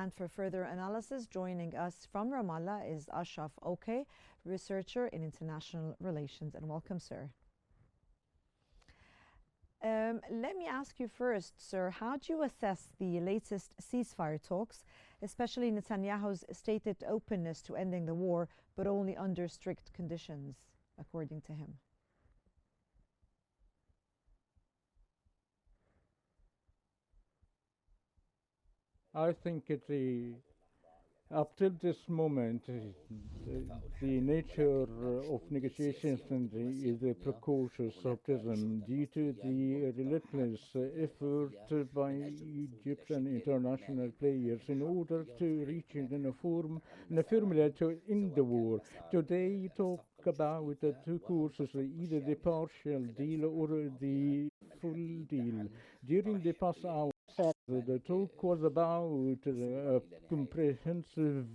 And for further analysis, joining us from Ramallah is Ashraf Okeh, researcher in international relations. And welcome, sir. Let me ask you first, sir, how do you assess the latest ceasefire talks, especially Netanyahu's stated openness to ending the war, but only under strict conditions, according to him? I think up till this moment, the nature of negotiations is a precautious optimism due to the relentless effort by Egypt and international players in order to reach a formula to end the war. Today, you talk about the two courses, either the partial deal or the full deal. During the past hour, the talk was about a comprehensive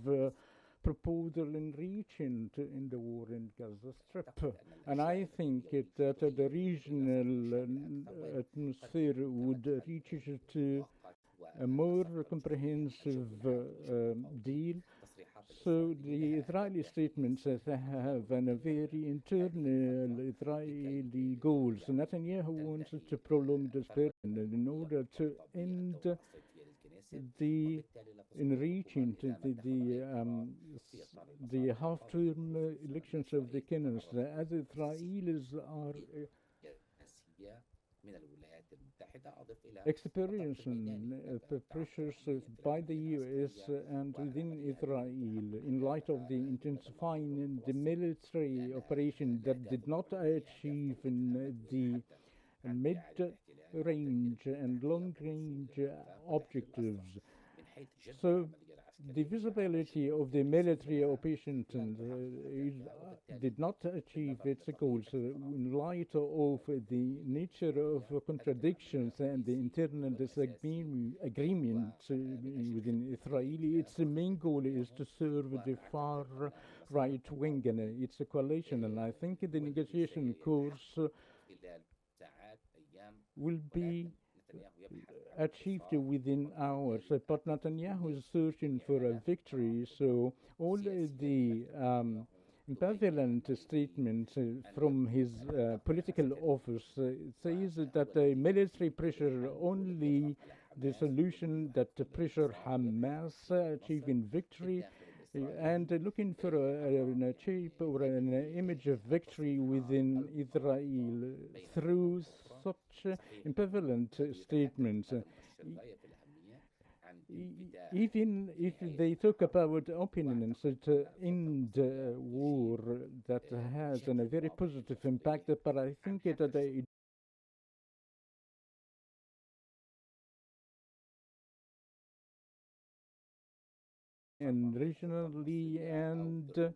proposal in reaching to end the war in Gaza Strip. And I think that the regional atmosphere would reach to a more comprehensive deal. So the Israeli statements have a very internal Israeli goals. Netanyahu wants to prolong this period in order to end in reaching to the half-term elections of the Qnews, as Israelis are experiencing pressures by the US and within Israel in light of the intensifying the military operation that did not achieve in the mid-range and long-range objectives. So the visibility of the military operation did not achieve its goals in light of the nature of contradictions and the internal disagreement within Israel. Its main goal is to serve the far right wing, and it's a coalition. And I think the negotiation course will be achieved within hours. But Netanyahu is searching for a victory, so all the ambivalent statements from his political office says that the military pressure only the solution, that pressure Hamas achieving victory, and looking for a shape or an image of victory within Israel through such ambivalent statements. Even if they talk about opinions to end war, that has a very positive impact, but I think that they and regionally, and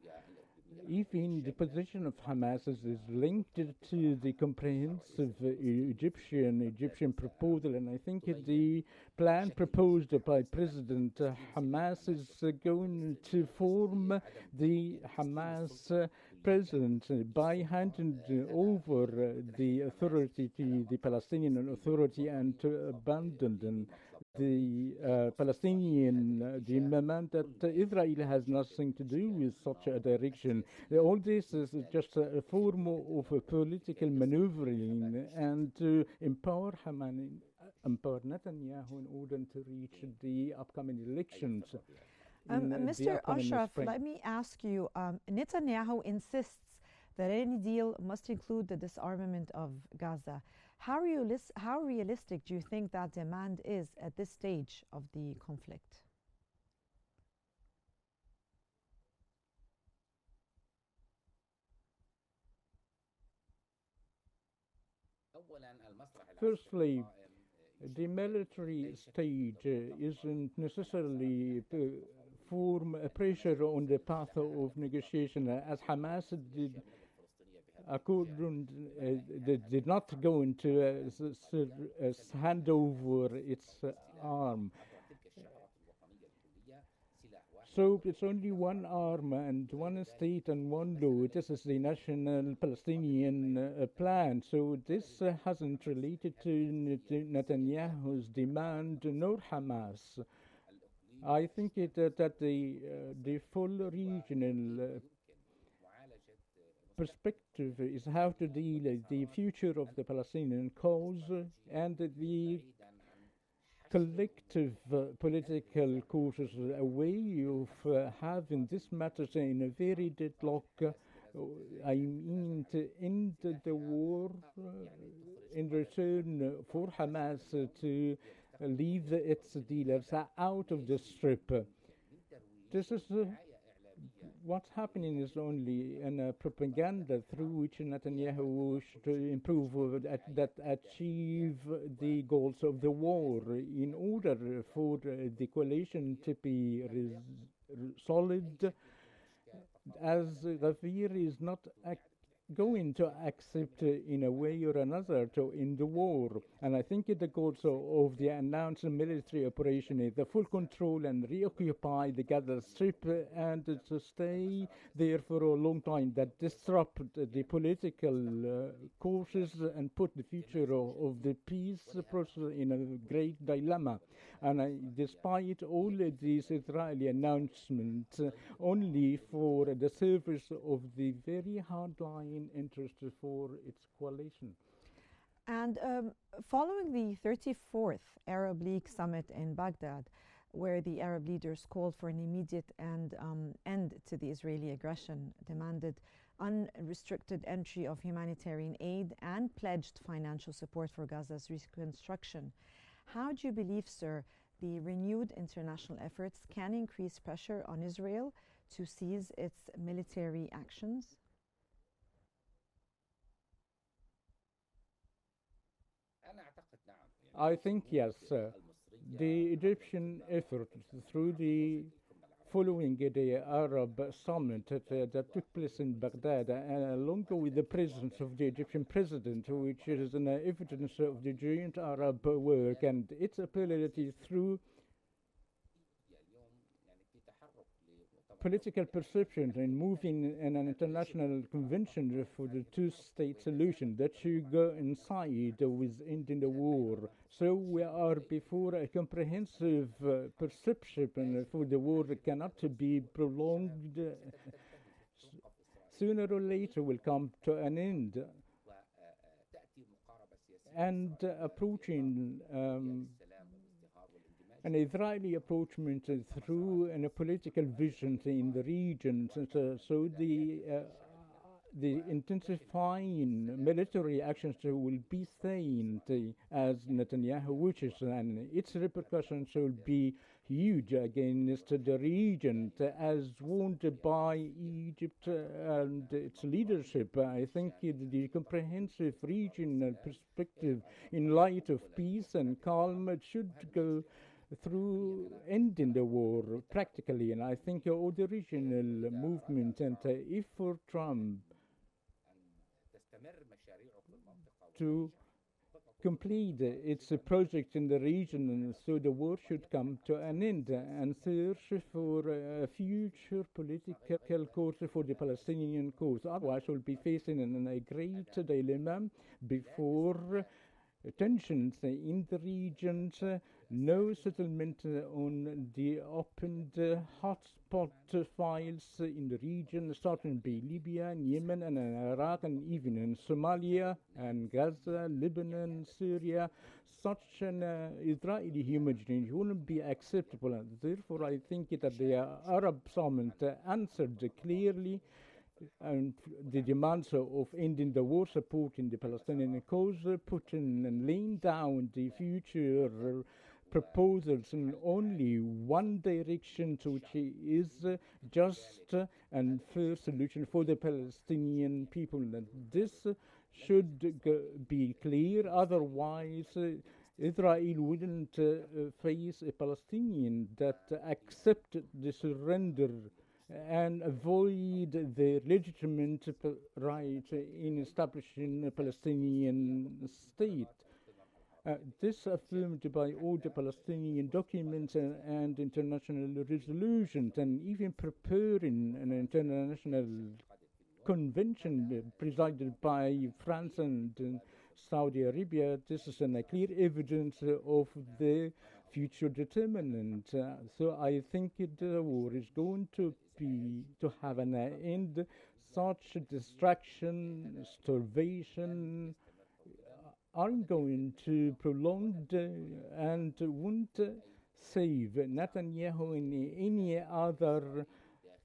even the position of Hamas is linked to the comprehensive Egyptian proposal, and I think the plan proposed by President Hamas is going to form the Hamas president by handing over the authority to the Palestinian Authority and to abandon the Palestinian demand that Israel has nothing to do with such a direction. All this is just a form of a political maneuvering and to empower Netanyahu in order to reach the upcoming elections. Mr. Ashraf, let me ask you, Netanyahu insists that any deal must include the disarmament of Gaza. How realistic do you think that demand is at this stage of the conflict? Firstly, the military stage isn't necessarily form a pressure on the path of negotiation, as Hamas did not go into hand over its arm. So it's only one arm and one state and one law. This is the national Palestinian plan. So this hasn't related to Netanyahu's demand nor Hamas. I think that the full regional perspective is how to deal with the future of the Palestinian cause and the collective political courses, a way of having this matter in a very deadlock. I mean, to end the war in return for Hamas to leave its dealers out of the strip. This is what's happening is only a propaganda through which Netanyahu should improve that achieve the goals of the war in order for the coalition to be solid, as Ghafir is not going to accept in a way or another to end the war. And I think the goals of the announced military operation is the full control and reoccupy the Gaza Strip and to stay there for a long time, that disrupt the political courses and put the future of the peace process in a great dilemma. And despite all these Israeli announcements, only for the service of the very hardline interest for its coalition. And following the 34th Arab League summit in Baghdad, where the Arab leaders called for an immediate end to the Israeli aggression, demanded unrestricted entry of humanitarian aid, and pledged financial support for Gaza's reconstruction, how do you believe, sir, the renewed international efforts can increase pressure on Israel to cease its military actions? I think yes. The Egyptian effort through the following the Arab summit that took place in Baghdad, along with the presence of the Egyptian president, which is an evidence of the joint Arab work and its ability through political perception in moving in an international convention for the two-state solution that should go inside with ending the war. So we are before a comprehensive perception for the war that cannot be prolonged. Sooner or later will come to an end. And approaching an Israeli approachment through a political vision in the region. So the intensifying military actions will be seen as Netanyahu wishes, and its repercussions will be huge against the region, as warned by Egypt and its leadership. I think the comprehensive regional perspective in light of peace and calm should go through ending the war practically. And I think all the regional movement, and if for Trump to complete its project in the region, so the war should come to an end and search for a future political course for the Palestinian cause. Otherwise, we'll be facing a great dilemma before tensions in the regions, no settlement on the opened hotspot files in the region, starting by Libya, and Yemen, and Iraq, and even in Somalia, and Gaza, Lebanon, Syria. Such an Israeli homogeneity wouldn't be acceptable. And therefore, I think that the Arab Summit answered clearly and the demands of ending the war, supporting the Palestinian cause, putting and laying down the future proposals in only one direction, which is just and fair solution for the Palestinian people. And this should be clear. Otherwise, Israel wouldn't face a Palestinian that accept the surrender and avoid the legitimate right in establishing a Palestinian state. This affirmed by all the Palestinian documents and international resolutions, and even preparing an international convention presided by France and Saudi Arabia. This is a clear evidence of the future determinant. So I think the war is going to have an end. Such distraction, starvation aren't going to prolong and won't save Netanyahu in any other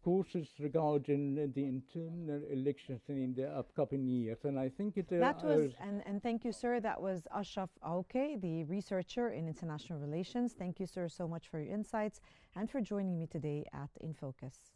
courses regarding the internal elections in the upcoming years. And I think that was, and thank you, sir. That was Ashraf Okeh, the researcher in international relations. Thank you, sir, so much for your insights and for joining me today at In Focus.